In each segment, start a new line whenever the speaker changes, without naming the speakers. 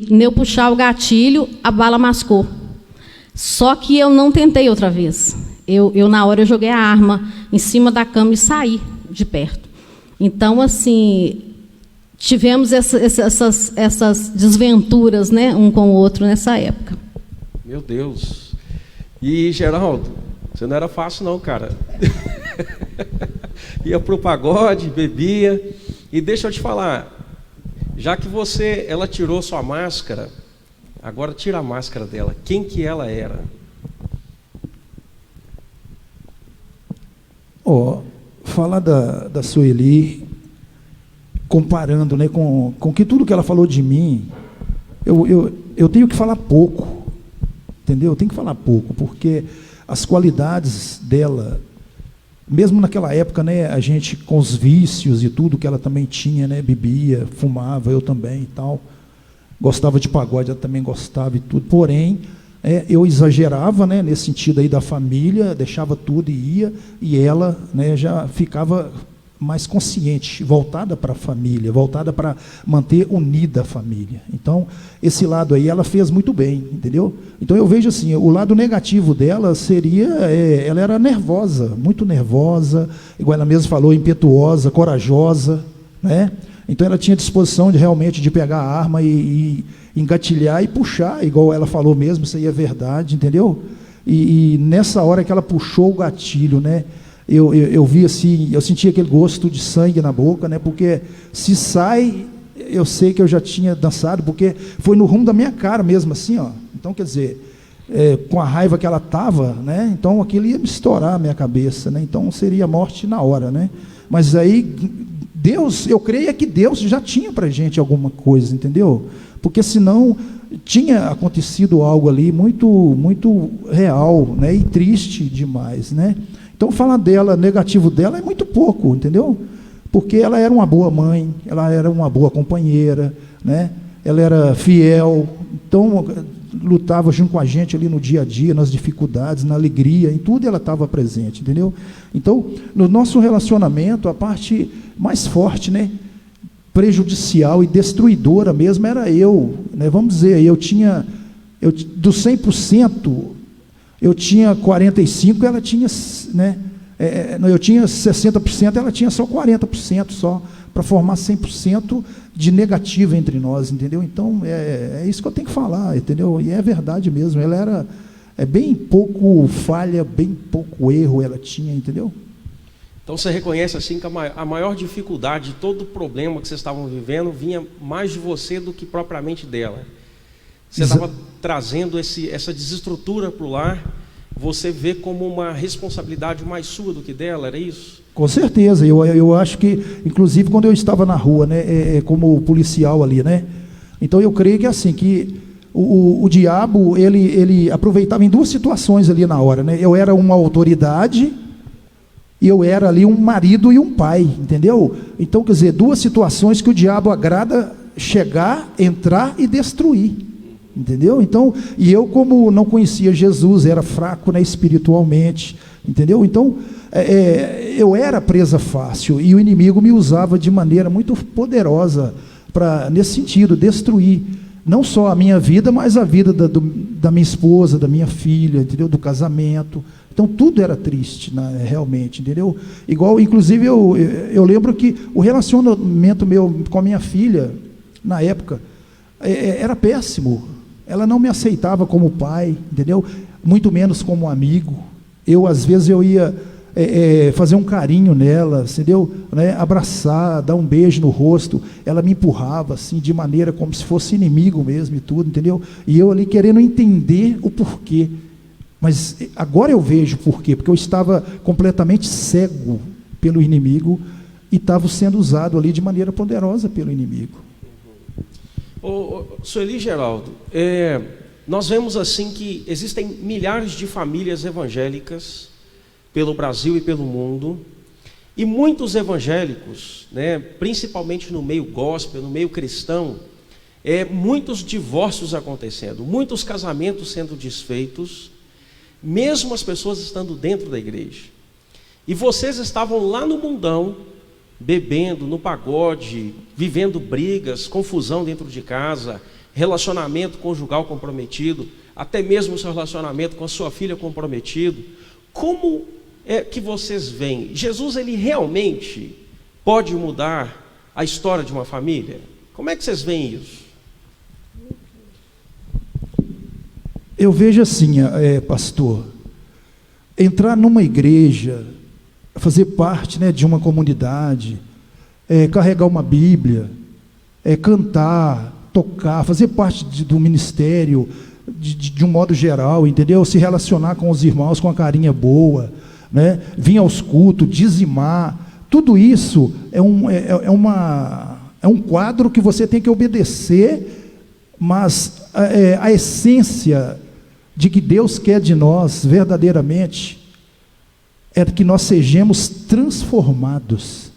Eu puxar o gatilho, a bala mascou. Só que eu não tentei outra vez. Na hora, eu joguei a arma em cima da cama e saí de perto. Então, assim, tivemos essas desventuras, né, um com o outro nessa época.
Meu Deus. E, Geraldo, você não era fácil não, cara. Ia pro pagode, bebia. E deixa eu te falar, já que ela tirou sua máscara, agora tira a máscara dela. Quem que ela era?
Falar da Sueli, comparando, né, com que tudo que ela falou de mim, eu tenho que falar pouco, entendeu? Eu tenho que falar pouco, porque as qualidades dela, mesmo naquela época, né, a gente com os vícios e tudo que ela também tinha, né, bebia, fumava, eu também e tal, gostava de pagode, ela também gostava e tudo, porém, eu exagerava, né, nesse sentido aí da família, deixava tudo e ia, e ela, né, já ficava mais consciente, voltada para a família, voltada para manter unida a família. Então, esse lado aí ela fez muito bem, entendeu? Então eu vejo assim, o lado negativo dela seria, ela era nervosa, muito nervosa, igual ela mesma falou, impetuosa, corajosa, né? Então ela tinha disposição de realmente de pegar a arma e engatilhar e puxar, igual ela falou mesmo, isso aí é verdade, entendeu? E nessa hora que ela puxou o gatilho, né? Eu vi assim, eu senti aquele gosto de sangue na boca, né? Porque se sai, eu sei que eu já tinha dançado, porque foi no rumo da minha cara mesmo, assim, ó. Então, quer dizer, com a raiva que ela estava, né? Então aquilo ia me estourar a minha cabeça, né? Então seria morte na hora, né? Mas aí Deus, eu creio que Deus já tinha para a gente alguma coisa, entendeu? Porque senão tinha acontecido algo ali muito, muito real, né? E triste demais, né? Então falar dela, negativo dela, é muito pouco, entendeu? Porque ela era uma boa mãe, ela era uma boa companheira, né? Ela era fiel, então lutava junto com a gente ali no dia a dia, nas dificuldades, na alegria, em tudo ela estava presente, entendeu? Então, no nosso relacionamento, a parte mais forte, né, prejudicial e destruidora mesmo era eu, né? Vamos dizer, dos 100%, eu tinha 45%, ela tinha, né, eu tinha 60%, ela tinha só 40% só, para formar 100% de negativo entre nós, entendeu? Então, é isso que eu tenho que falar, entendeu? E é verdade mesmo, ela era bem pouco falha, bem pouco erro ela tinha, entendeu?
Então você reconhece assim que a maior dificuldade, todo o problema que vocês estavam vivendo, vinha mais de você do que propriamente dela. Você estava trazendo essa desestrutura para o lar, você vê como uma responsabilidade mais sua do que dela, era isso?
Com certeza, eu acho que, inclusive quando eu estava na rua, né, como policial ali, né, então eu creio que assim, que o diabo, ele aproveitava em duas situações ali na hora, né, eu era uma autoridade, e eu era ali um marido e um pai, entendeu? Então, quer dizer, duas situações que o diabo agrada chegar, entrar e destruir, entendeu? Então, e eu como não conhecia Jesus, era fraco, né, espiritualmente, entendeu? Então, eu era presa fácil, e o inimigo me usava de maneira muito poderosa, para, nesse sentido, destruir, não só a minha vida, mas a vida da minha esposa, da minha filha, entendeu? Do casamento. Então tudo era triste, né, realmente, entendeu? Igual, inclusive, eu lembro que o relacionamento meu com a minha filha, na época, era péssimo. Ela não me aceitava como pai, entendeu? Muito menos como amigo. Às vezes, eu ia fazer um carinho nela, entendeu? Né? Abraçar, dar um beijo no rosto. Ela me empurrava, assim, de maneira como se fosse inimigo mesmo e tudo, entendeu? E eu ali querendo entender o porquê. Mas agora eu vejo por quê, porque eu estava completamente cego pelo inimigo e estava sendo usado ali de maneira poderosa pelo inimigo.
Sueli, Geraldo, nós vemos assim que existem milhares de famílias evangélicas pelo Brasil e pelo mundo, e muitos evangélicos, né, principalmente no meio gospel, no meio cristão, muitos divórcios acontecendo, muitos casamentos sendo desfeitos, mesmo as pessoas estando dentro da igreja. E vocês estavam lá no mundão, bebendo, no pagode, vivendo brigas, confusão dentro de casa, relacionamento conjugal comprometido, até mesmo o seu relacionamento com a sua filha comprometido. Como é que vocês veem? Jesus, ele realmente pode mudar a história de uma família? Como é que vocês veem isso?
Eu vejo assim, pastor, entrar numa igreja, fazer parte, né, de uma comunidade, carregar uma Bíblia, cantar, tocar, fazer parte do ministério, de um modo geral, entendeu? Se relacionar com os irmãos com uma carinha boa, né? Vir aos cultos, dizimar, tudo isso é um quadro que você tem que obedecer, mas a essência de que Deus quer de nós verdadeiramente é que nós sejamos transformados.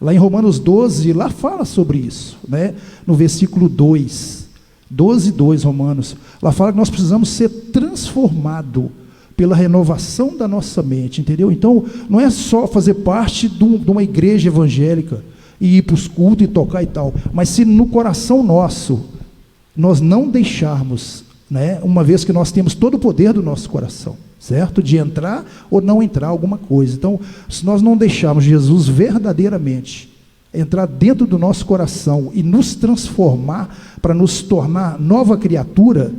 Lá em Romanos 12, lá fala sobre isso, né? No versículo 12:2, Romanos, lá fala que nós precisamos ser transformados pela renovação da nossa mente, entendeu? Então, não é só fazer parte de uma igreja evangélica e ir para os cultos e tocar e tal, mas se no coração nosso nós não deixarmos, né, uma vez que nós temos todo o poder do nosso coração, certo? De entrar ou não entrar alguma coisa. Então, se nós não deixarmos Jesus verdadeiramente entrar dentro do nosso coração e nos transformar para nos tornar nova criatura,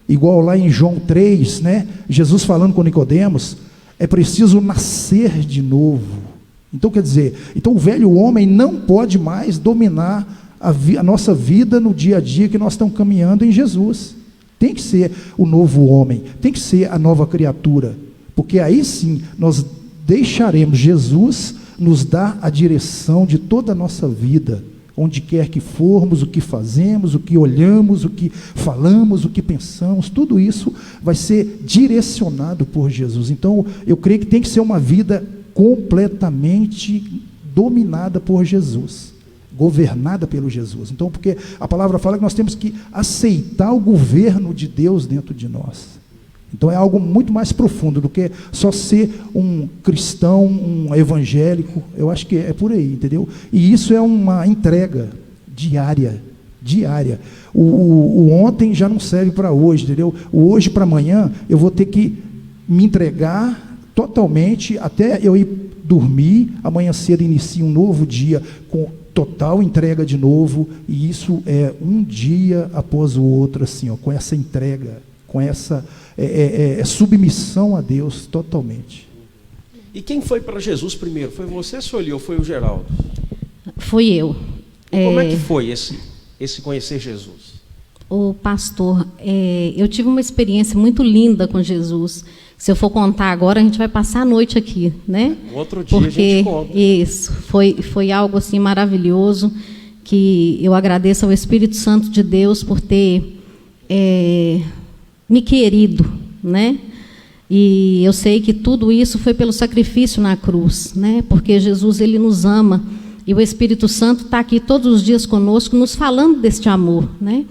igual lá em João 3, né? Jesus falando com Nicodemos, é preciso nascer de novo. Então, quer dizer, então o velho homem não pode mais dominar a nossa vida no dia a dia que nós estamos caminhando em Jesus. Tem que ser o novo homem, tem que ser a nova criatura, porque aí sim nós deixaremos Jesus nos dar a direção de toda a nossa vida, onde quer que formos, o que fazemos, o que olhamos, o que falamos, o que pensamos, tudo isso vai ser direcionado por Jesus. Então, eu creio que tem que ser uma vida completamente dominada por Jesus, governada pelo Jesus. Então, porque a palavra fala que nós temos que aceitar o governo de Deus dentro de nós. Então é algo muito mais profundo do que só ser um cristão, um evangélico. Eu acho que é por aí, entendeu? E isso é uma entrega diária. O ontem já não serve para hoje, entendeu? O hoje para amanhã eu vou ter que me entregar totalmente até eu ir dormir. Amanhã cedo inicia um novo dia com total entrega de novo, e isso é um dia após o outro, assim, ó, com essa entrega, com essa submissão a Deus totalmente.
E quem foi para Jesus primeiro? Foi você, Sueli, ou foi o Geraldo?
Fui eu.
E como é que foi esse conhecer Jesus?
O pastor, eu tive uma experiência muito linda com Jesus. Se eu for contar agora, a gente vai passar a noite aqui, né?
Outro dia a gente conta.
Isso, foi algo assim maravilhoso, que eu agradeço ao Espírito Santo de Deus por ter me querido, né? E eu sei que tudo isso foi pelo sacrifício na cruz, né? Porque Jesus, ele nos ama, e o Espírito Santo está aqui todos os dias conosco, nos falando deste amor, né?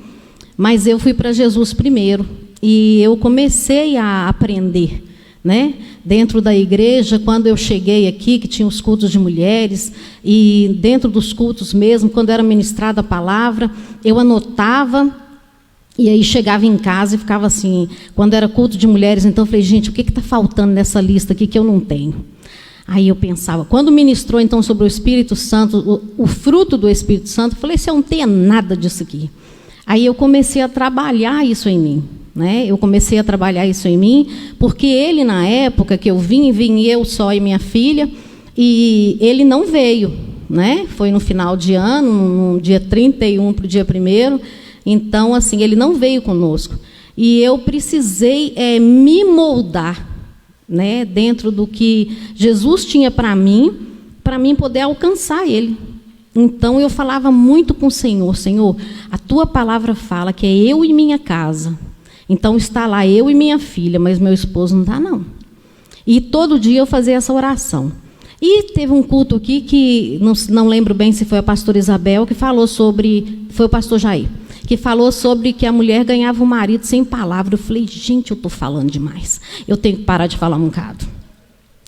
Mas eu fui para Jesus primeiro, e eu comecei a aprender, né? Dentro da igreja, quando eu cheguei aqui, que tinha os cultos de mulheres, e dentro dos cultos mesmo, quando era ministrada a palavra, eu anotava, e aí chegava em casa e ficava assim, quando era culto de mulheres, então eu falei, gente, o que está faltando nessa lista aqui que eu não tenho? Aí eu pensava, quando ministrou então sobre o Espírito Santo, o fruto do Espírito Santo, eu falei, se eu não tenho nada disso aqui. Aí eu comecei a trabalhar isso em mim, né? Eu comecei a trabalhar isso em mim, porque ele, na época que eu vim eu só e minha filha, e ele não veio, né? Foi no final de ano, no dia 31 para o dia 1º, então, assim, ele não veio conosco. E eu precisei me moldar, né? Dentro do que Jesus tinha para mim poder alcançar ele. Então, eu falava muito com o Senhor, Senhor, a tua palavra fala que é eu e minha casa. Então, está lá eu e minha filha, mas meu esposo não está, não. E todo dia eu fazia essa oração. E teve um culto aqui que, não lembro bem se foi a pastora Isabel, que falou sobre, foi o pastor Jair, que falou sobre que a mulher ganhava o marido sem palavra. Eu falei, gente, eu estou falando demais. Eu tenho que parar de falar um bocado.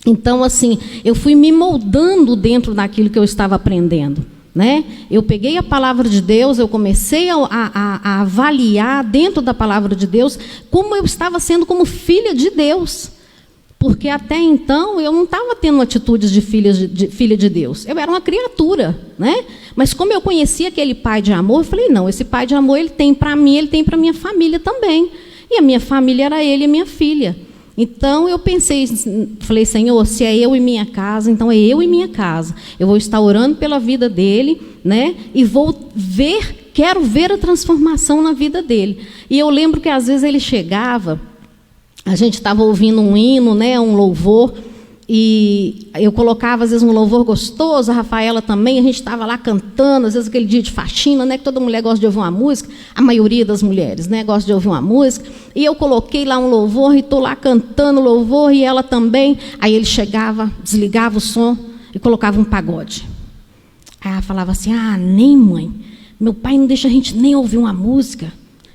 Então, assim, eu fui me moldando dentro daquilo que eu estava aprendendo, né? Eu peguei a palavra de Deus, eu comecei a avaliar dentro da palavra de Deus como eu estava sendo como filha de Deus. Porque até então eu não estava tendo atitudes de filha de Deus. Eu era uma criatura, né? Mas como eu conhecia aquele pai de amor, eu falei, não, esse pai de amor ele tem para mim, ele tem para minha família também. E a minha família era ele e minha filha. Então eu pensei, falei, Senhor, se é eu e minha casa, então é eu e minha casa. Eu vou estar orando pela vida dele, né? E quero ver a transformação na vida dele. E eu lembro que às vezes ele chegava, a gente estava ouvindo um hino, né, um louvor, e eu colocava às vezes um louvor gostoso, a Rafaela também, a gente estava lá cantando, às vezes aquele dia de faxina, né, que toda mulher gosta de ouvir uma música, a maioria das mulheres, né, gosta de ouvir uma música, e eu coloquei lá um louvor, e estou lá cantando louvor, e ela também, aí ele chegava, desligava o som, e colocava um pagode. Aí ela falava assim, nem mãe, meu pai não deixa a gente nem ouvir uma música.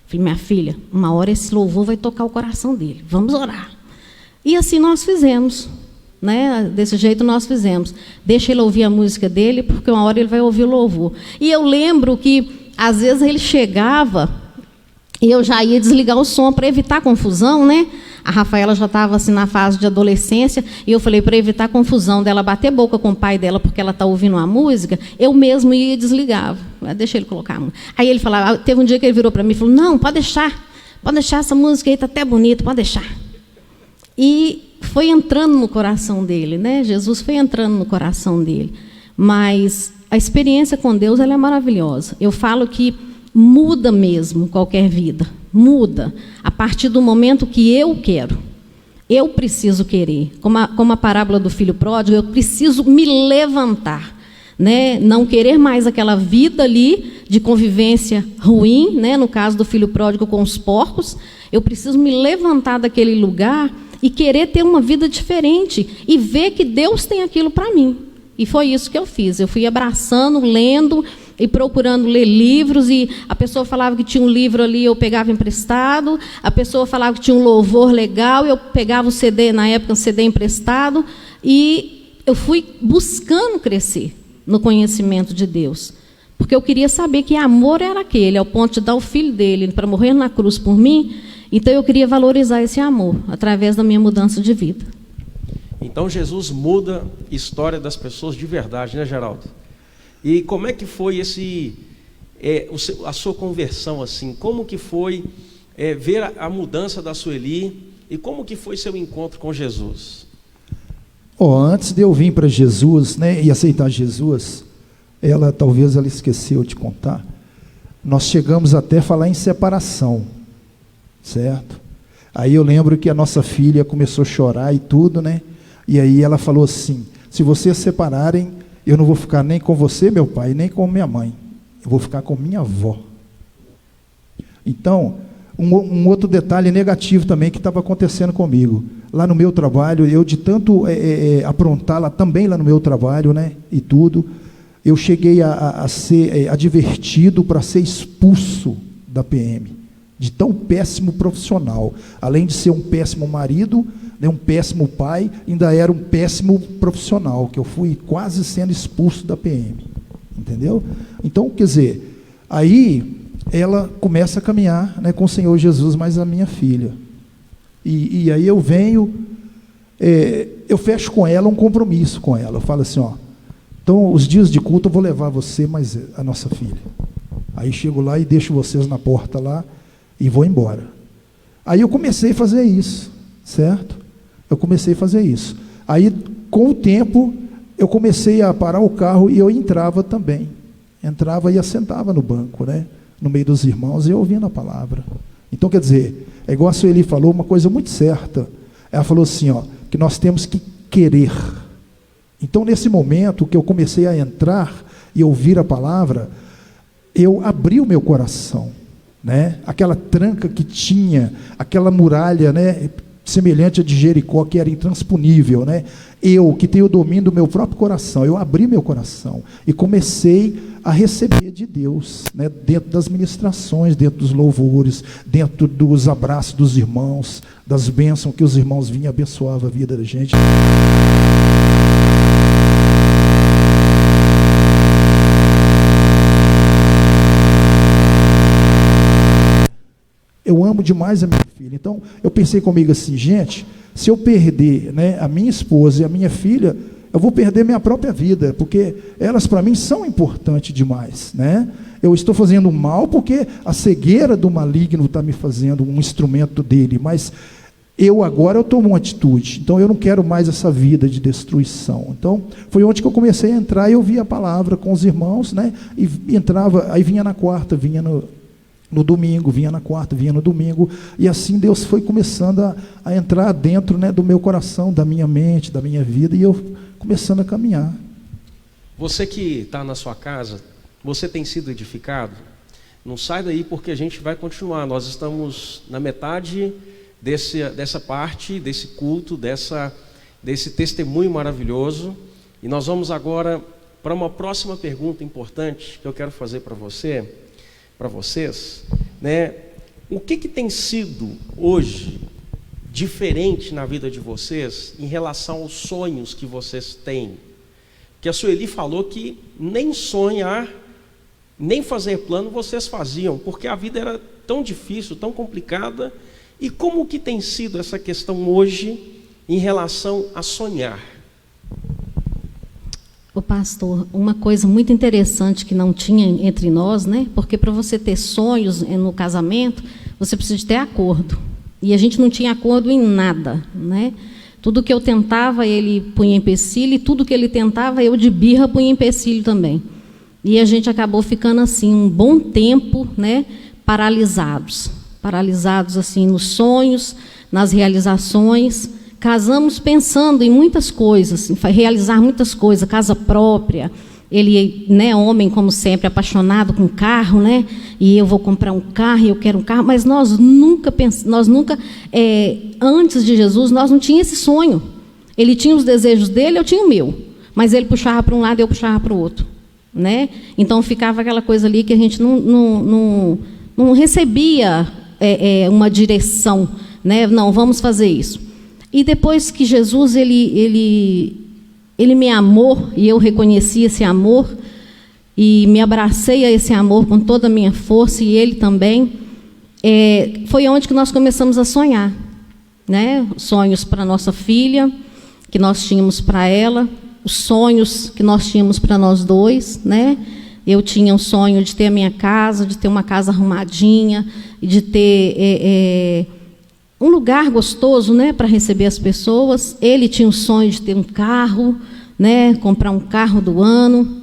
Falei, minha filha, uma hora esse louvor vai tocar o coração dele, vamos orar. E assim nós fizemos, né? Desse jeito nós fizemos. Deixa ele ouvir a música dele, porque uma hora ele vai ouvir o louvor. E eu lembro que, às vezes, ele chegava e eu já ia desligar o som para evitar confusão, né? A Rafaela já estava assim, na fase de adolescência, e eu falei, para evitar confusão dela bater boca com o pai dela, porque ela está ouvindo uma música, eu mesmo ia e desligava. Deixa ele colocar a música. Aí ele falava, teve um dia que ele virou para mim e falou, não, pode deixar essa música aí, está até bonita, pode deixar. E foi entrando no coração dele, né? Jesus foi entrando no coração dele. Mas a experiência com Deus ela é maravilhosa. Eu falo que muda mesmo qualquer vida. Muda a partir do momento que eu quero. Eu preciso querer. Como a parábola do filho pródigo, eu preciso me levantar. Né? Não querer mais aquela vida ali de convivência ruim, né? No caso do filho pródigo com os porcos. Eu preciso me levantar daquele lugar e querer ter uma vida diferente e ver que Deus tem aquilo para mim. E foi isso que eu fiz. Eu fui abraçando, lendo e procurando ler livros, e a pessoa falava que tinha um livro ali, eu pegava emprestado, a pessoa falava que tinha um louvor legal, eu pegava o CD, na época um CD emprestado, e eu fui buscando crescer no conhecimento de Deus. Porque eu queria saber que amor era aquele, ao ponto de dar o filho dele para morrer na cruz por mim. Então eu queria valorizar esse amor, através da minha mudança de vida.
Então Jesus muda a história das pessoas de verdade, né, Geraldo? E como é que foi a sua conversão assim? Como que foi ver a mudança da Sueli e como que foi seu encontro com Jesus?
Antes de eu vir para Jesus, né, e aceitar Jesus, talvez ela esqueceu de contar, nós chegamos até a falar em separação, certo? Aí eu lembro que a nossa filha começou a chorar e tudo, né? E aí ela falou assim, se vocês separarem, eu não vou ficar nem com você, meu pai, nem com minha mãe. Eu vou ficar com minha avó. Então, um outro detalhe negativo também que estava acontecendo comigo. Lá no meu trabalho, eu de tanto aprontar lá também lá no meu trabalho, né, e tudo, eu cheguei a ser advertido para ser expulso da PM. De tão péssimo profissional. Além de ser um péssimo marido, né, um péssimo pai, ainda era um péssimo profissional, que eu fui quase sendo expulso da PM. Entendeu? Então, quer dizer, aí ela começa a caminhar, né, com o Senhor Jesus, mais a minha filha. E aí eu venho, eu fecho com ela um compromisso com ela. Eu falo assim, então os dias de culto eu vou levar você, mas a nossa filha. Aí chego lá e deixo vocês na porta lá, e vou embora. Aí eu comecei a fazer isso, certo? Eu comecei a fazer isso. Aí, com o tempo, eu comecei a parar o carro e eu entrava também. Entrava e assentava no banco, né? No meio dos irmãos e ouvindo a palavra. Então, quer dizer, é igual a Sueli falou, uma coisa muito certa. Ela falou assim, que nós temos que querer. Então, nesse momento que eu comecei a entrar e ouvir a palavra, eu abri o meu coração. Né? Aquela tranca que tinha, aquela muralha, né, semelhante a de Jericó, que era intransponível, né? Eu, que tenho o domínio do meu próprio coração, eu abri meu coração e comecei a receber de Deus, né, dentro das ministrações, dentro dos louvores, dentro dos abraços dos irmãos, das bênçãos que os irmãos vinham abençoavam a vida da gente. eu amo demais a minha filha. Então, eu pensei comigo assim, gente, se eu perder, né, a minha esposa e a minha filha, eu vou perder minha própria vida, porque elas para mim são importantes demais, né? Eu estou fazendo mal porque a cegueira do maligno está me fazendo um instrumento dele, mas eu tomo uma atitude, então eu não quero mais essa vida de destruição. Então, foi onde que eu comecei a entrar, e eu via a palavra com os irmãos, né? E entrava, aí vinha na quarta, vinha no domingo, vinha na quarta, vinha no domingo, e assim Deus foi começando a entrar dentro, né, do meu coração, da minha mente, da minha vida, e eu começando a caminhar.
Você que está na sua casa, você tem sido edificado? Não sai daí, porque a gente vai continuar. Nós estamos na metade dessa parte, desse culto, desse testemunho maravilhoso, e nós vamos agora para uma próxima pergunta importante que eu quero fazer para vocês, né? O que tem sido hoje diferente na vida de vocês em relação aos sonhos que vocês têm? Que a Sueli falou que nem sonhar, nem fazer plano vocês faziam, porque a vida era tão difícil, tão complicada. E como que tem sido essa questão hoje em relação a sonhar?
O pastor, uma coisa muito interessante que não tinha entre nós, né? Porque para você ter sonhos no casamento, você precisa de ter acordo. E a gente não tinha acordo em nada, né? Tudo que eu tentava, ele punha empecilho, e tudo que ele tentava, eu de birra punha empecilho também. E a gente acabou ficando assim um bom tempo, né? Paralisados assim nos sonhos, nas realizações. Casamos pensando em muitas coisas, em realizar muitas coisas, casa própria. Ele, né, homem como sempre, apaixonado com carro, né? E eu vou comprar um carro, e eu quero um carro. Mas nós nunca antes de Jesus, nós não tínhamos esse sonho. Ele tinha os desejos dele, eu tinha o meu. Mas ele puxava para um lado e eu puxava para o outro, né? Então ficava aquela coisa ali que a gente não recebia uma direção, né? Não, vamos fazer isso. E depois que Jesus ele me amou, e eu reconheci esse amor, e me abracei a esse amor com toda a minha força, e ele também, foi onde que nós começamos a sonhar, né? Sonhos para nossa filha, que nós tínhamos para ela, os sonhos que nós tínhamos para nós dois, né? Eu tinha um sonho de ter a minha casa, de ter uma casa arrumadinha, de ter um lugar gostoso, né, para receber as pessoas. Ele tinha o sonho de ter um carro, né, comprar um carro do ano.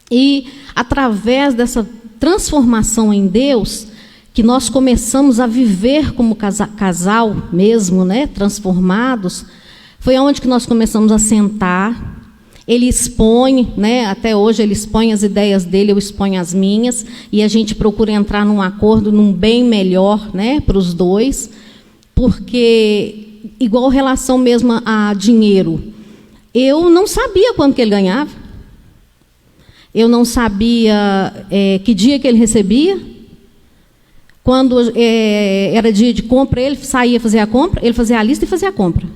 E através dessa transformação em Deus, que nós começamos a viver como casal mesmo, né, transformados, foi onde que nós começamos a sentar. Ele expõe, né, até hoje ele expõe as ideias dele, eu exponho as minhas, e a gente procura entrar num acordo, num bem melhor, né, para os dois, porque, igual relação mesmo a dinheiro, eu não sabia quanto que ele ganhava, eu não sabia que dia que ele recebia. Quando era dia de compra, ele saía fazer a compra, ele fazia a lista e fazia a compra.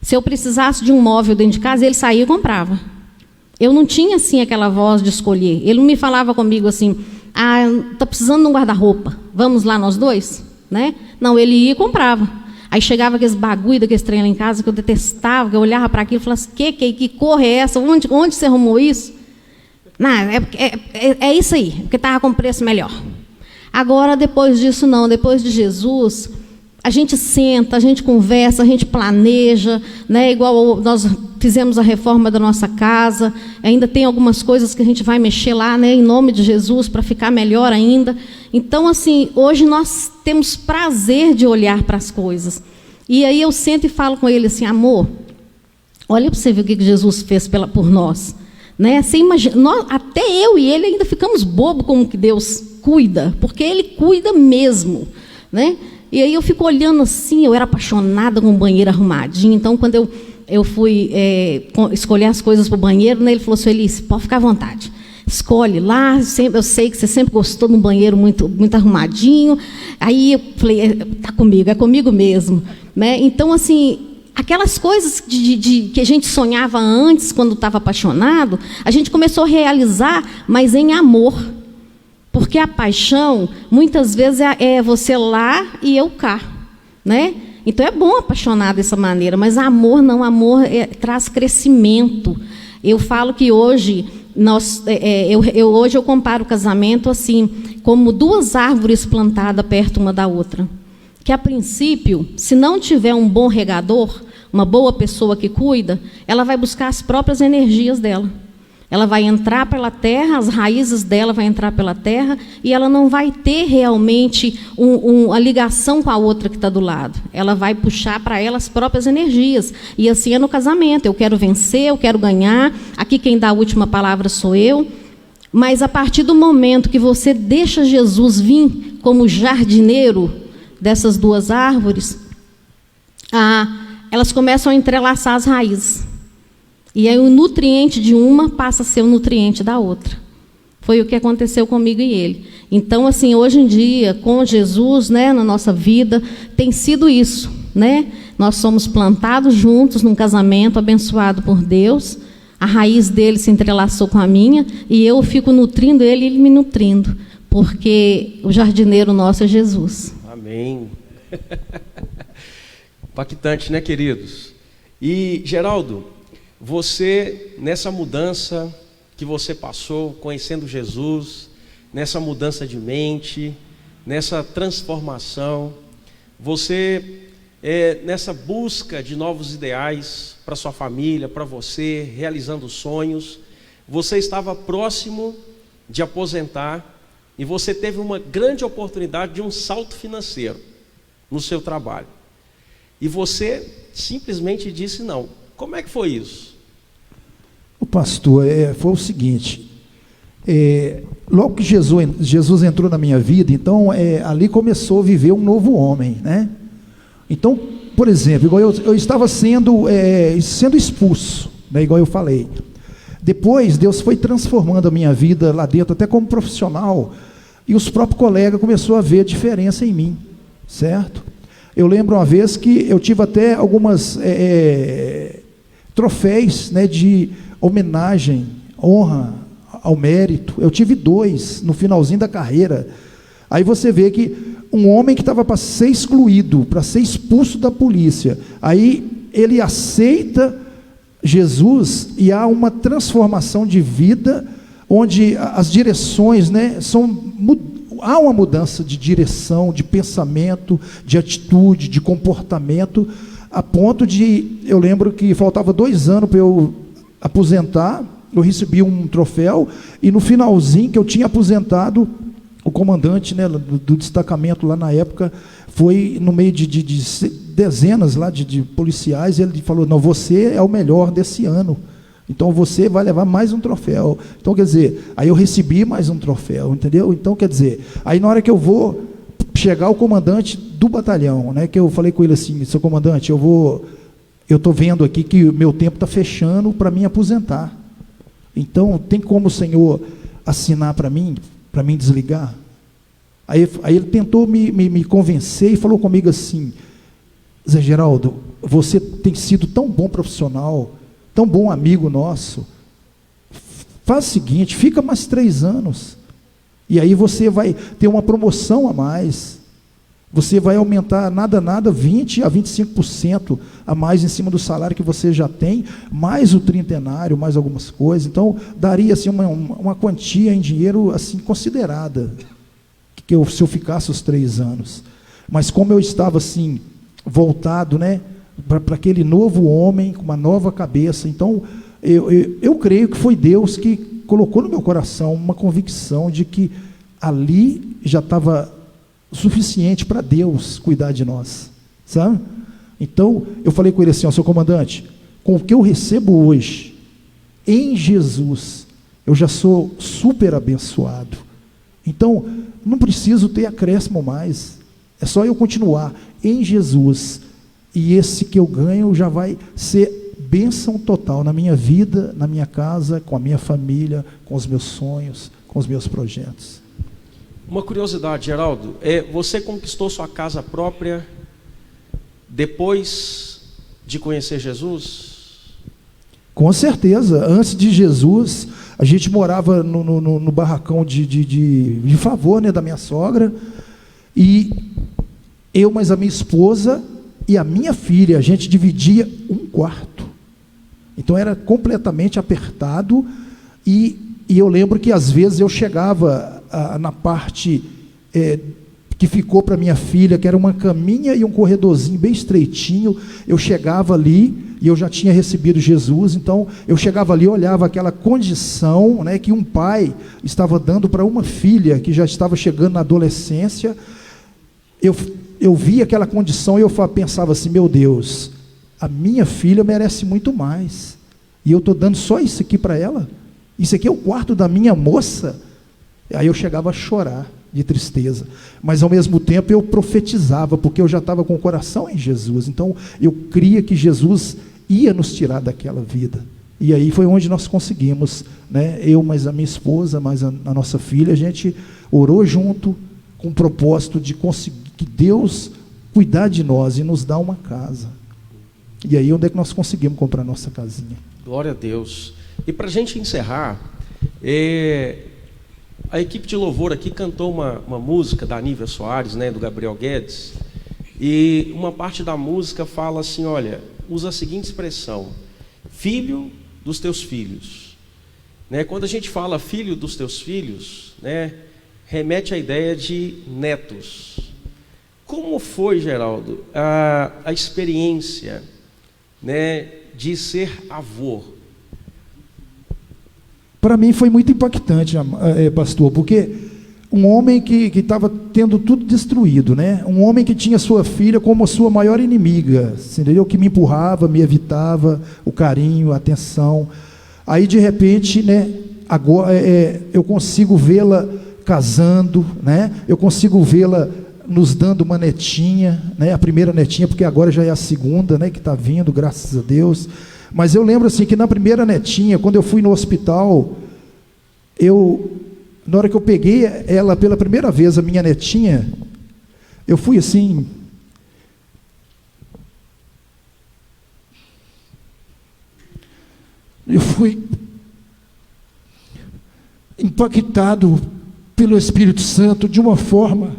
Se eu precisasse de um móvel dentro de casa, ele saía e comprava. Eu não tinha, assim, aquela voz de escolher. Ele não me falava comigo assim, está precisando de um guarda-roupa, vamos lá nós dois? Né? Não, ele ia e comprava. Aí chegava aqueles bagulho daqueles trem lá em casa, que eu detestava, que eu olhava para aquilo e falava assim, que cor é essa? Onde você arrumou isso? Não, é isso aí, porque estava com preço melhor. Agora, depois disso, não. Depois de Jesus, a gente senta, a gente conversa, a gente planeja, né? Igual nós fizemos a reforma da nossa casa, ainda tem algumas coisas que a gente vai mexer lá, né, em nome de Jesus, para ficar melhor ainda. Então, assim, hoje nós temos prazer de olhar para as coisas. E aí eu sento e falo com ele assim, amor, olha para você ver o que Jesus fez por nós. Né? Você imagina, até eu e ele ainda ficamos bobos como que Deus cuida, porque Ele cuida mesmo, né? E aí eu fico olhando assim, eu era apaixonada com o banheiro arrumadinho, então quando eu fui escolher as coisas para o banheiro, né, ele falou assim, Elice, pode ficar à vontade, escolhe lá, eu sei que você sempre gostou de um banheiro muito, muito arrumadinho. Aí eu falei, é comigo mesmo, né? Então, assim, aquelas coisas que a gente sonhava antes, quando estava apaixonado, a gente começou a realizar, mas em amor. Porque a paixão, muitas vezes, é você lá e eu cá, né? Então, é bom apaixonar dessa maneira, mas amor não, amor traz crescimento. Eu falo que hoje, hoje eu comparo o casamento assim, como duas árvores plantadas perto uma da outra. Que, a princípio, se não tiver um bom regador, uma boa pessoa que cuida, ela vai buscar as próprias energias dela. Ela vai entrar pela terra, as raízes dela vão entrar pela terra, e ela não vai ter realmente a ligação com a outra que está do lado. Ela vai puxar para ela as próprias energias. E assim é no casamento. Eu quero vencer, eu quero ganhar. Aqui quem dá a última palavra sou eu. Mas a partir do momento que você deixa Jesus vir como jardineiro dessas duas árvores, elas começam a entrelaçar as raízes. E aí o nutriente de uma passa a ser o nutriente da outra. Foi o que aconteceu comigo e ele. Então, assim, hoje em dia, com Jesus, né, na nossa vida, tem sido isso, né? Nós somos plantados juntos num casamento abençoado por Deus. A raiz dele se entrelaçou com a minha e eu fico nutrindo ele e ele me nutrindo, porque o jardineiro nosso é Jesus.
Amém. Impactante, né, queridos? E, Geraldo, você, nessa mudança que você passou, conhecendo Jesus, nessa mudança de mente, nessa transformação, você, nessa busca de novos ideais para sua família, para você, realizando sonhos, você estava próximo de aposentar e você teve uma grande oportunidade de um salto financeiro no seu trabalho. E você simplesmente disse não. Como é que foi isso?
O pastor, foi o seguinte, logo que Jesus entrou na minha vida, então ali começou a viver um novo homem, né? Então, por exemplo, igual eu estava sendo expulso, né, igual eu falei. Depois, Deus foi transformando a minha vida lá dentro, até como profissional, e os próprios colegas começaram a ver a diferença em mim, certo? Eu lembro uma vez que eu tive até algumas troféus, né, de homenagem, honra ao mérito. Eu tive 2 no finalzinho da carreira. Aí você vê que um homem que estava para ser excluído, para ser expulso da polícia, aí ele aceita Jesus e há uma transformação de vida, onde as direções, né, há uma mudança de direção, de pensamento, de atitude, de comportamento, a ponto de, eu lembro que faltava 2 anos para eu aposentar, eu recebi um troféu, e no finalzinho que eu tinha aposentado, o comandante, né, do destacamento lá na época, foi no meio de dezenas lá de policiais, ele falou, não, você é o melhor desse ano, então você vai levar mais um troféu. Então, quer dizer, aí eu recebi mais um troféu, entendeu? Então, quer dizer, aí na hora que eu vou chegar o comandante do batalhão, né, que eu falei com ele assim, seu comandante, eu estou vendo aqui que o meu tempo está fechando para mim aposentar. Então, tem como o senhor assinar para mim desligar? Aí ele tentou me convencer e falou comigo assim, Zé Geraldo, você tem sido tão bom profissional, tão bom amigo nosso, faz o seguinte, fica mais 3 anos, e aí você vai ter uma promoção a mais, você vai aumentar nada, 20% a 25% a mais em cima do salário que você já tem, mais o trintenário, mais algumas coisas. Então, daria assim, uma quantia em dinheiro assim, considerada, se eu ficasse os 3 anos. Mas como eu estava assim, voltado, né, para aquele novo homem, com uma nova cabeça, então, eu creio que foi Deus que colocou no meu coração uma convicção de que ali já estava suficiente para Deus cuidar de nós, sabe? Então, eu falei com ele assim, ó, seu comandante, com o que eu recebo hoje, em Jesus, eu já sou super abençoado, então, não preciso ter acréscimo mais, é só eu continuar em Jesus, e esse que eu ganho já vai ser bênção total na minha vida, na minha casa, com a minha família, com os meus sonhos, com os meus projetos.
Uma curiosidade, Geraldo, você conquistou sua casa própria depois de conhecer Jesus?
Com certeza. Antes de Jesus, a gente morava no barracão de favor, né, da minha sogra. E eu, mais a minha esposa e a minha filha, a gente dividia um quarto. Então era completamente apertado. E eu lembro que às vezes eu chegava na parte que ficou para minha filha, que era uma caminha e um corredorzinho bem estreitinho. Eu chegava ali e eu já tinha recebido Jesus, então eu chegava ali, olhava aquela condição, né, que um pai estava dando para uma filha que já estava chegando na adolescência. Eu via aquela condição e eu pensava assim: meu Deus, a minha filha merece muito mais, e eu estou dando só isso aqui para ela? Isso aqui é o quarto da minha moça? Aí eu chegava a chorar de tristeza, mas ao mesmo tempo eu profetizava, porque eu já estava com o coração em Jesus. Então eu cria que Jesus ia nos tirar daquela vida. E aí foi onde nós conseguimos, né? Eu, mais a minha esposa, mais a nossa filha, a gente orou junto com o propósito de conseguir que Deus cuidar de nós e nos dar uma casa. E aí onde é que nós conseguimos comprar nossa casinha.
Glória a Deus. E para a gente encerrar, a equipe de louvor aqui cantou uma música da Nívia Soares, né, do Gabriel Guedes, e uma parte da música fala assim, olha, usa a seguinte expressão: filho dos teus filhos, né? Quando a gente fala filho dos teus filhos, né, remete à ideia de netos. Como foi, Geraldo, a experiência, né, de ser avô?
Para mim foi muito impactante, pastor, porque um homem que estava tendo tudo destruído, né? Um homem que tinha sua filha como a sua maior inimiga, entendeu? Que me empurrava, me evitava o carinho, a atenção. Aí de repente, né? Agora eu consigo vê-la casando, né? Eu consigo vê-la nos dando uma netinha, né? A primeira netinha, porque agora já é a segunda, né? Que está vindo, graças a Deus. Mas eu lembro assim que na primeira netinha, quando eu fui no hospital, na hora que eu peguei ela pela primeira vez, a minha netinha, eu fui assim, eu fui impactado pelo Espírito Santo de uma forma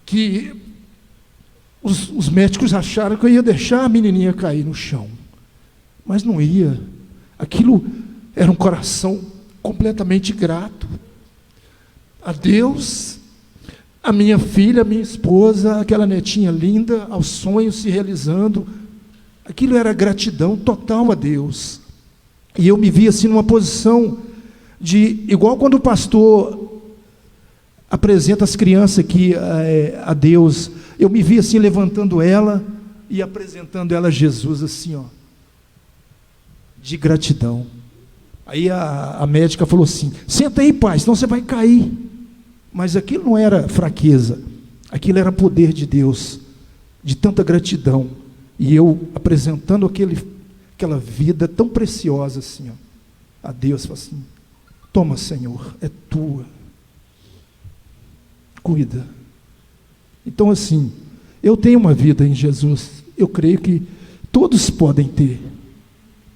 que os médicos acharam que eu ia deixar a menininha cair no chão, mas não ia. Aquilo era um coração completamente grato a Deus, a minha filha, a minha esposa, aquela netinha linda, aos sonhos se realizando. Aquilo era gratidão total a Deus. E eu me vi assim numa posição de, igual quando o pastor apresenta as crianças aqui a Deus, eu me vi assim levantando ela e apresentando ela a Jesus assim, ó, de gratidão. Aí a médica falou assim: senta aí, pai, senão você vai cair. Mas aquilo não era fraqueza, aquilo era poder de Deus, de tanta gratidão. E eu apresentando aquela vida tão preciosa assim, ó, a Deus, falou assim: toma, Senhor, é tua, cuida. Então assim, eu tenho uma vida em Jesus, eu creio que todos podem ter,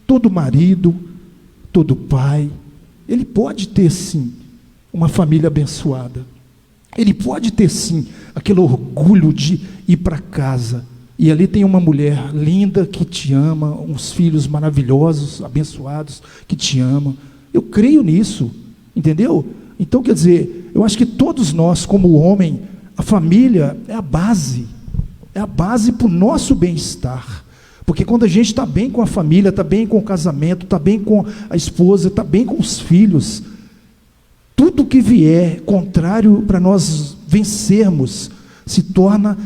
todo marido, todo pai, ele pode ter sim uma família abençoada, ele pode ter sim aquele orgulho de ir para casa, e ali tem uma mulher linda que te ama, uns filhos maravilhosos, abençoados, que te amam. Eu creio nisso, entendeu? Então quer dizer, eu acho que todos nós como homem, a família é a base para o nosso bem-estar. Porque quando a gente está bem com a família, está bem com o casamento, está bem com a esposa, está bem com os filhos, tudo que vier contrário para nós vencermos, se torna,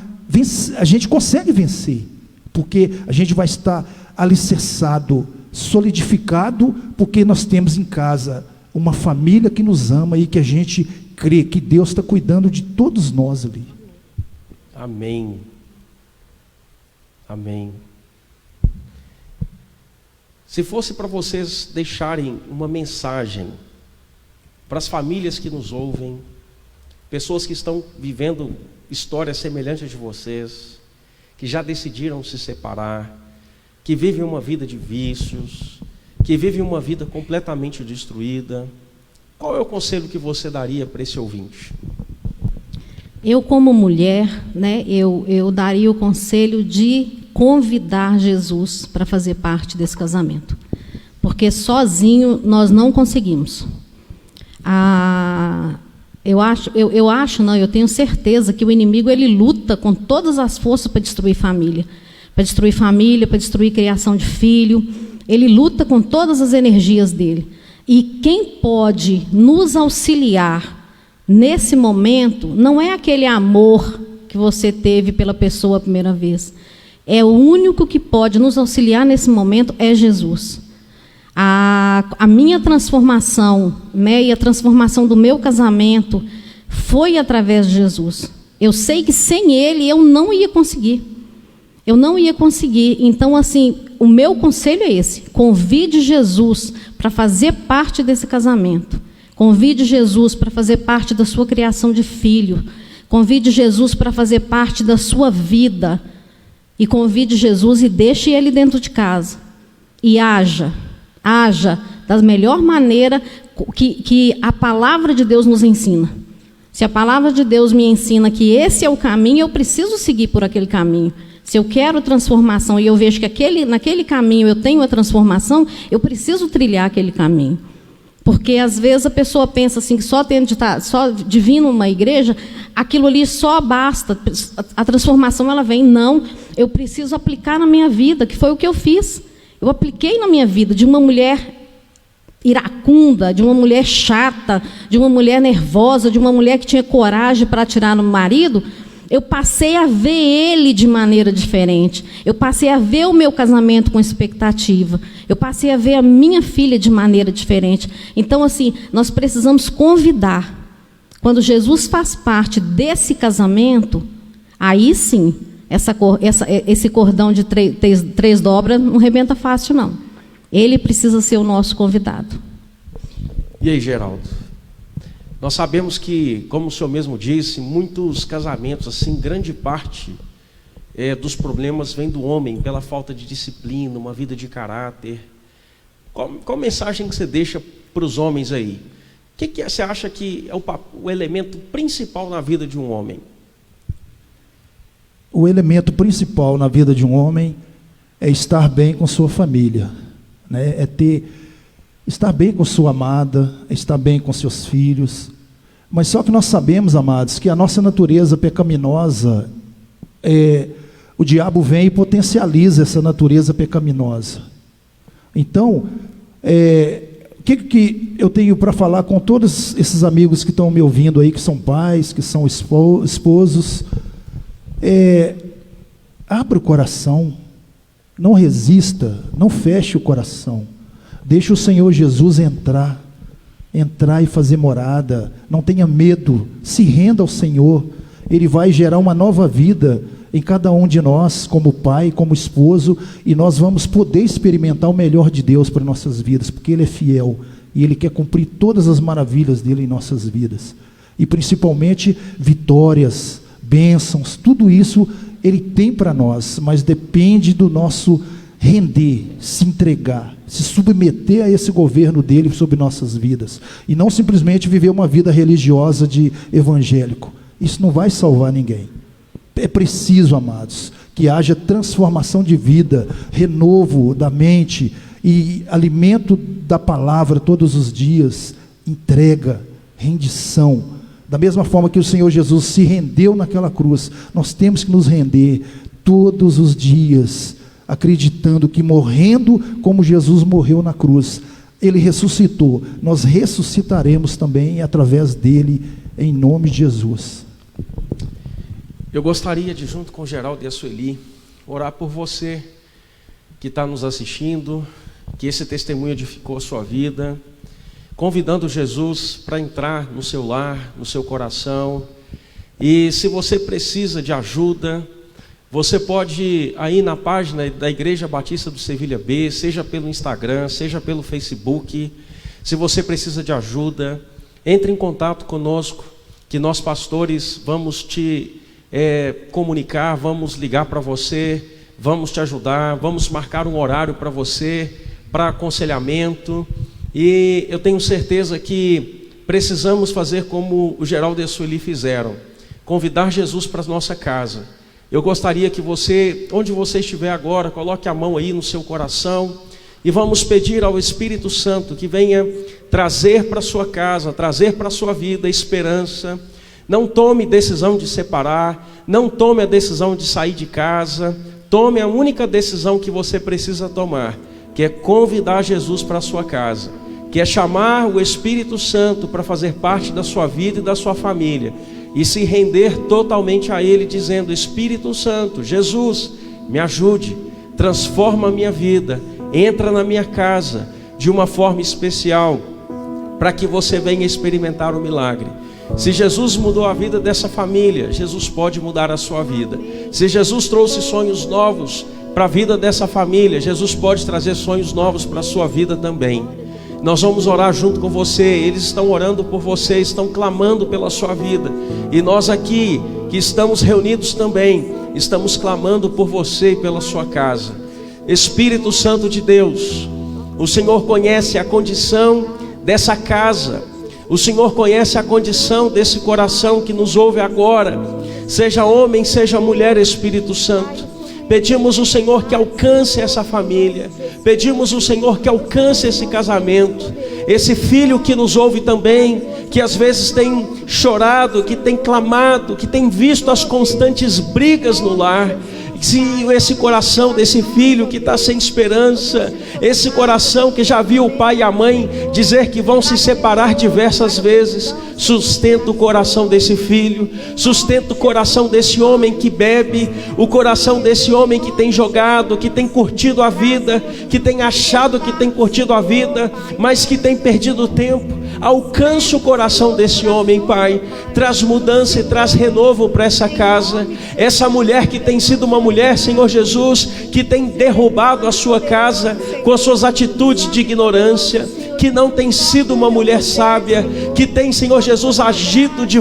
a gente consegue vencer, porque a gente vai estar alicerçado, solidificado, porque nós temos em casa uma família que nos ama e que a gente crê que Deus está cuidando de todos nós ali.
Amém. Amém. Se fosse para vocês deixarem uma mensagem para as famílias que nos ouvem, pessoas que estão vivendo histórias semelhantes de vocês, que já decidiram se separar, que vivem uma vida de vícios, que vivem uma vida completamente destruída, qual é o conselho que você daria para esse ouvinte?
Eu, como mulher, né, eu daria o conselho de convidar Jesus para fazer parte desse casamento. Porque sozinho nós não conseguimos. Eu tenho certeza que o inimigo ele luta com todas as forças para destruir família. Para destruir criação de filho. Ele luta com todas as energias dele. E quem pode nos auxiliar nesse momento, não é aquele amor que você teve pela pessoa a primeira vez. É o único que pode nos auxiliar nesse momento é Jesus. A minha transformação, né, e a transformação do meu casamento foi através de Jesus. Eu sei que sem Ele eu não ia conseguir. Então, assim, o meu conselho é esse. Convide Jesus para fazer parte desse casamento. Convide Jesus para fazer parte da sua criação de filho. Convide Jesus para fazer parte da sua vida. E convide Jesus e deixe Ele dentro de casa. E haja da melhor maneira que a palavra de Deus nos ensina. Se a palavra de Deus me ensina que esse é o caminho, eu preciso seguir por aquele caminho. Se eu quero transformação e eu vejo que naquele caminho eu tenho a transformação, eu preciso trilhar aquele caminho. Porque às vezes a pessoa pensa assim, que só de vir numa igreja, aquilo ali só basta, a transformação ela vem. Não, eu preciso aplicar na minha vida, que foi o que eu fiz. Eu apliquei na minha vida de uma mulher iracunda, de uma mulher chata, de uma mulher nervosa, de uma mulher que tinha coragem para atirar no marido. Eu passei a ver ele de maneira diferente. Eu passei a ver o meu casamento com expectativa. Eu passei a ver a minha filha de maneira diferente. Então, assim, nós precisamos convidar. Quando Jesus faz parte desse casamento, aí sim, esse cordão de três dobras não rebenta fácil, não. Ele precisa ser o nosso convidado.
E aí, Geraldo? Nós sabemos que, como o senhor mesmo disse, muitos casamentos, assim, grande parte dos problemas vem do homem, pela falta de disciplina, uma vida de caráter. Qual mensagem que você deixa para os homens aí? O que você acha que é o elemento principal na vida de um homem?
O elemento principal na vida de um homem é estar bem com sua família, né? Estar bem com sua amada, estar bem com seus filhos. Mas só que nós sabemos, amados, que a nossa natureza pecaminosa, o diabo vem e potencializa essa natureza pecaminosa. Então, o que eu tenho para falar com todos esses amigos que estão me ouvindo aí, que são pais, que são esposos? Abra o coração, não resista, não feche o coração. Deixa o Senhor Jesus entrar e fazer morada. Não tenha medo, se renda ao Senhor. Ele vai gerar uma nova vida em cada um de nós, como pai, como esposo, e nós vamos poder experimentar o melhor de Deus para nossas vidas, porque Ele é fiel e Ele quer cumprir todas as maravilhas dEle em nossas vidas, e principalmente vitórias, bênçãos, tudo isso Ele tem para nós, mas depende do nosso render, se entregar, se submeter a esse governo dele sobre nossas vidas, e não simplesmente viver uma vida religiosa de evangélico. Isso não vai salvar ninguém. É preciso, amados, que haja transformação de vida, renovo da mente e alimento da palavra todos os dias, entrega, rendição. Da mesma forma que o Senhor Jesus se rendeu naquela cruz, nós temos que nos render todos os dias, acreditando que morrendo como Jesus morreu na cruz, Ele ressuscitou, nós ressuscitaremos também através dEle, em nome de Jesus.
Eu gostaria de, junto com o Geraldo e a Sueli, orar por você que está nos assistindo, que esse testemunho edificou a sua vida, convidando Jesus para entrar no seu lar, no seu coração. E se você precisa de ajuda, você pode ir na página da Igreja Batista do Sevilha B, seja pelo Instagram, seja pelo Facebook. Se você precisa de ajuda, entre em contato conosco, que nós pastores vamos te comunicar, vamos ligar para você, vamos te ajudar, vamos marcar um horário para você, para aconselhamento. E eu tenho certeza que precisamos fazer como o Geraldo e a Sueli fizeram, convidar Jesus para a nossa casa. Eu gostaria que você, onde você estiver agora, coloque a mão aí no seu coração e vamos pedir ao Espírito Santo que venha trazer para a sua casa, trazer para a sua vida esperança. Não tome decisão de separar, não tome a decisão de sair de casa, tome a única decisão que você precisa tomar, que é convidar Jesus para a sua casa, que é chamar o Espírito Santo para fazer parte da sua vida e da sua família, e se render totalmente a Ele, dizendo: Espírito Santo, Jesus, me ajude, transforma a minha vida, entra na minha casa de uma forma especial, para que você venha experimentar o milagre. Se Jesus mudou a vida dessa família, Jesus pode mudar a sua vida. Se Jesus trouxe sonhos novos para a vida dessa família, Jesus pode trazer sonhos novos para a sua vida também. Nós vamos orar junto com você. Eles estão orando por você, estão clamando pela sua vida. E nós aqui, que estamos reunidos também, estamos clamando por você e pela sua casa. Espírito Santo de Deus, o Senhor conhece a condição dessa casa, o Senhor conhece a condição desse coração que nos ouve agora, seja homem, seja mulher. Espírito Santo, pedimos o Senhor que alcance essa família, pedimos o Senhor que alcance esse casamento, esse filho que nos ouve também, que às vezes tem chorado, que tem clamado, que tem visto as constantes brigas no lar. Se esse coração desse filho que está sem esperança, esse coração que já viu o pai e a mãe dizer que vão se separar diversas vezes, sustenta o coração desse filho, sustenta o coração desse homem que bebe, o coração desse homem que tem jogado, que tem curtido a vida, que tem achado que tem curtido a vida, mas que tem perdido tempo. Alcança o coração desse homem, Pai, traz mudança e traz renovo para essa casa. Essa mulher que tem sido uma mulher, Senhor Jesus, que tem derrubado a sua casa com as suas atitudes de ignorância, que não tem sido uma mulher sábia, que tem, Senhor Jesus, agido de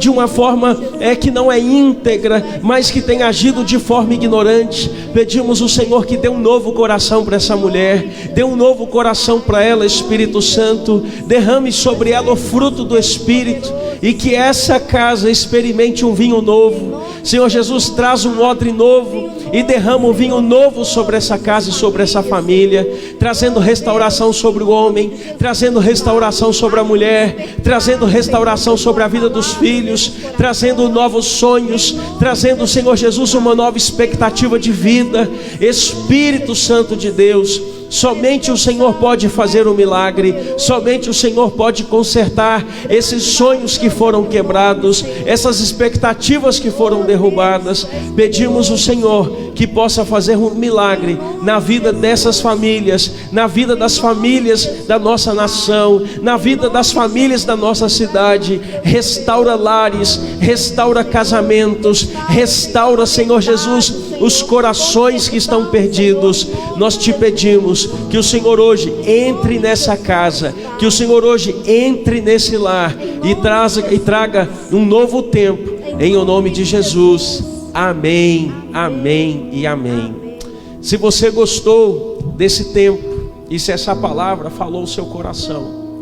uma forma que não é íntegra, mas que tem agido de forma ignorante. Pedimos o Senhor que dê um novo coração para essa mulher, dê um novo coração para ela. Espírito Santo, derrame sobre ela o fruto do Espírito, e que essa casa experimente um vinho novo. Senhor Jesus, traz um odre novo e derrama um vinho novo sobre essa casa e sobre essa família, trazendo restauração sobre o homem, trazendo restauração sobre a mulher, trazendo restauração sobre a vida dos filhos, trazendo novos sonhos, trazendo, Senhor Jesus, uma nova expectativa de vida. Espírito Santo de Deus, somente o Senhor pode fazer um milagre, somente o Senhor pode consertar esses sonhos que foram quebrados, essas expectativas que foram derrubadas. Pedimos o Senhor que possa fazer um milagre na vida dessas famílias, na vida das famílias da nossa nação, na vida das famílias da nossa cidade. Restaura lares, restaura casamentos, restaura, Senhor Jesus, os corações que estão perdidos. Nós te pedimos que o Senhor hoje entre nessa casa, que o Senhor hoje entre nesse lar e traga um novo tempo, em o nome de Jesus. Amém, amém e amém. Se você gostou desse tempo, e se essa palavra falou o seu coração,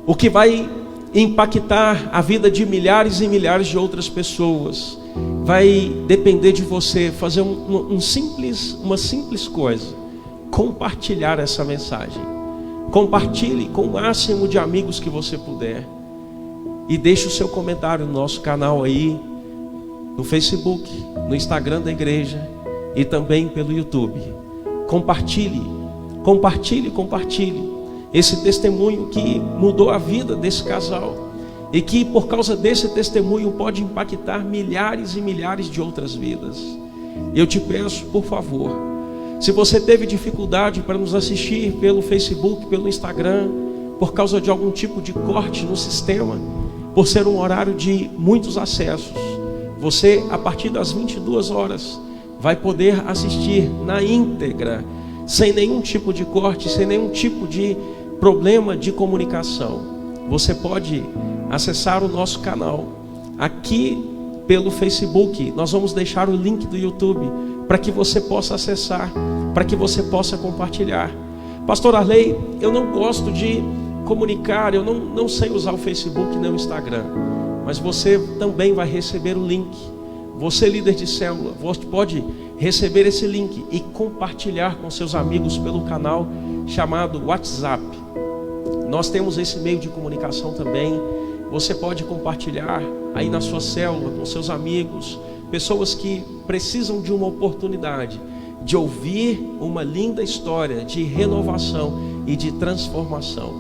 o que vai impactar a vida de milhares e milhares de outras pessoas, vai depender de você fazer uma simples coisa: compartilhar essa mensagem. Compartilhe com o máximo de amigos que você puder, e deixe o seu comentário no nosso canal aí, no Facebook, no Instagram da igreja e também pelo YouTube. Compartilhe esse testemunho que mudou a vida desse casal, e que por causa desse testemunho pode impactar milhares e milhares de outras vidas. Eu te peço, por favor, se você teve dificuldade para nos assistir pelo Facebook, pelo Instagram, por causa de algum tipo de corte no sistema, por ser um horário de muitos acessos, você, a partir das 22 horas, vai poder assistir na íntegra, sem nenhum tipo de corte, sem nenhum tipo de problema de comunicação. Você pode acessar o nosso canal aqui pelo Facebook. Nós vamos deixar o link do YouTube para que você possa acessar, para que você possa compartilhar. Pastor Arley, eu não gosto de comunicar, eu não sei usar o Facebook nem o Instagram, mas você também vai receber o link. Você, líder de célula, você pode receber esse link e compartilhar com seus amigos pelo canal chamado WhatsApp. Nós temos esse meio de comunicação também. Você pode compartilhar aí na sua célula com seus amigos, pessoas que precisam de uma oportunidade de ouvir uma linda história de renovação e de transformação.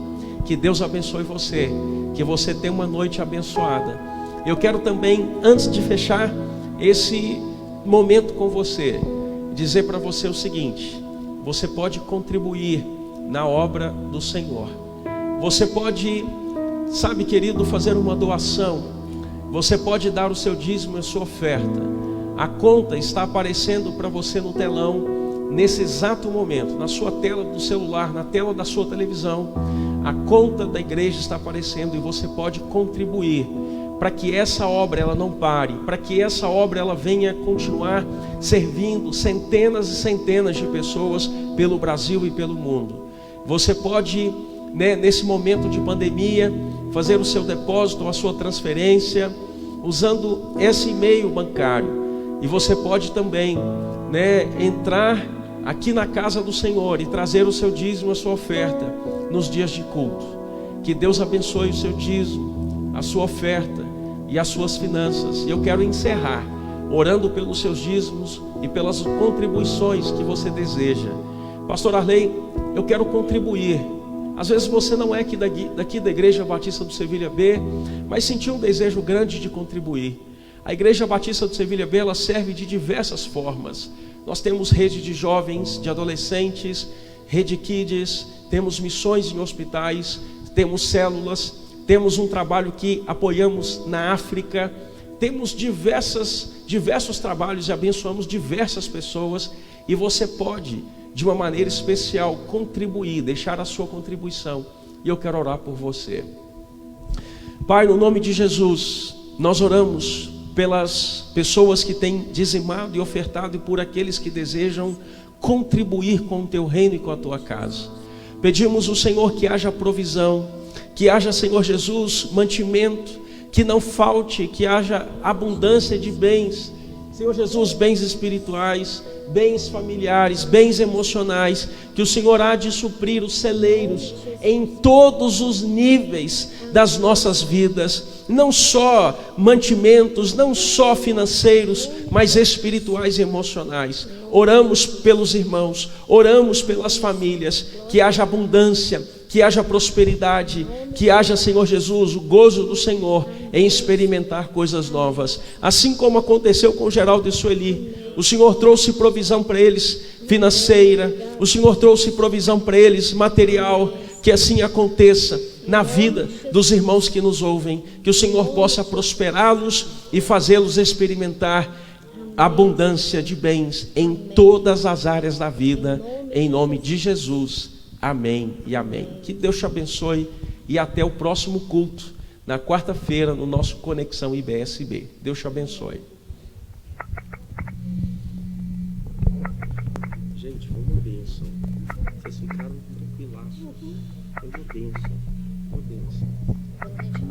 Que Deus abençoe você, que você tenha uma noite abençoada. Eu quero também, antes de fechar esse momento com você, dizer para você o seguinte: você pode contribuir na obra do Senhor. Você pode, sabe, querido, fazer uma doação. Você pode dar o seu dízimo e a sua oferta. A conta está aparecendo para você no telão, nesse exato momento, na sua tela do celular, na tela da sua televisão. A conta da igreja está aparecendo e você pode contribuir para que essa obra ela não pare, para que essa obra ela venha continuar servindo centenas e centenas de pessoas pelo Brasil e pelo mundo. Você pode, nesse momento de pandemia, fazer o seu depósito ou a sua transferência usando esse e-mail bancário. E você pode também, entrar aqui na casa do Senhor e trazer o seu dízimo, a sua oferta nos dias de culto. Que Deus abençoe o seu dízimo, a sua oferta e as suas finanças. E eu quero encerrar orando pelos seus dízimos e pelas contribuições que você deseja. Pastor Arley, eu quero contribuir. Às vezes você não é daqui da Igreja Batista do Sevilha B, mas sentiu um desejo grande de contribuir. A Igreja Batista do Sevilha B, ela serve de diversas formas. Nós temos rede de jovens, de adolescentes, rede kids, temos missões em hospitais, temos células, temos um trabalho que apoiamos na África, temos diversos trabalhos e abençoamos diversas pessoas. E você pode, de uma maneira especial, contribuir, deixar a sua contribuição. E eu quero orar por você. Pai, no nome de Jesus, nós oramos pelas pessoas que têm dizimado e ofertado e por aqueles que desejam contribuir com o teu reino e com a tua casa. Pedimos ao Senhor que haja provisão, que haja, Senhor Jesus, mantimento, que não falte, que haja abundância de bens, Senhor Jesus, bens espirituais, bens familiares, bens emocionais, que o Senhor há de suprir os celeiros em todos os níveis das nossas vidas, não só mantimentos, não só financeiros, mas espirituais e emocionais. Oramos pelos irmãos, oramos pelas famílias, que haja abundância, que haja prosperidade, que haja, Senhor Jesus, o gozo do Senhor em experimentar coisas novas. Assim como aconteceu com Geraldo e Sueli, o Senhor trouxe provisão para eles financeira, o Senhor trouxe provisão para eles material. Que assim aconteça na vida dos irmãos que nos ouvem, que o Senhor possa prosperá-los e fazê-los experimentar abundância de bens em todas as áreas da vida, em nome de Jesus. Amém e amém. Que Deus te abençoe e até o próximo culto, na quarta-feira, no nosso Conexão IBSB. Deus te abençoe. Gente, foi uma bênção. Vocês ficaram tranquilaços. Foi uma bênção. Uma bênção.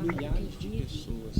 Milhares de pessoas.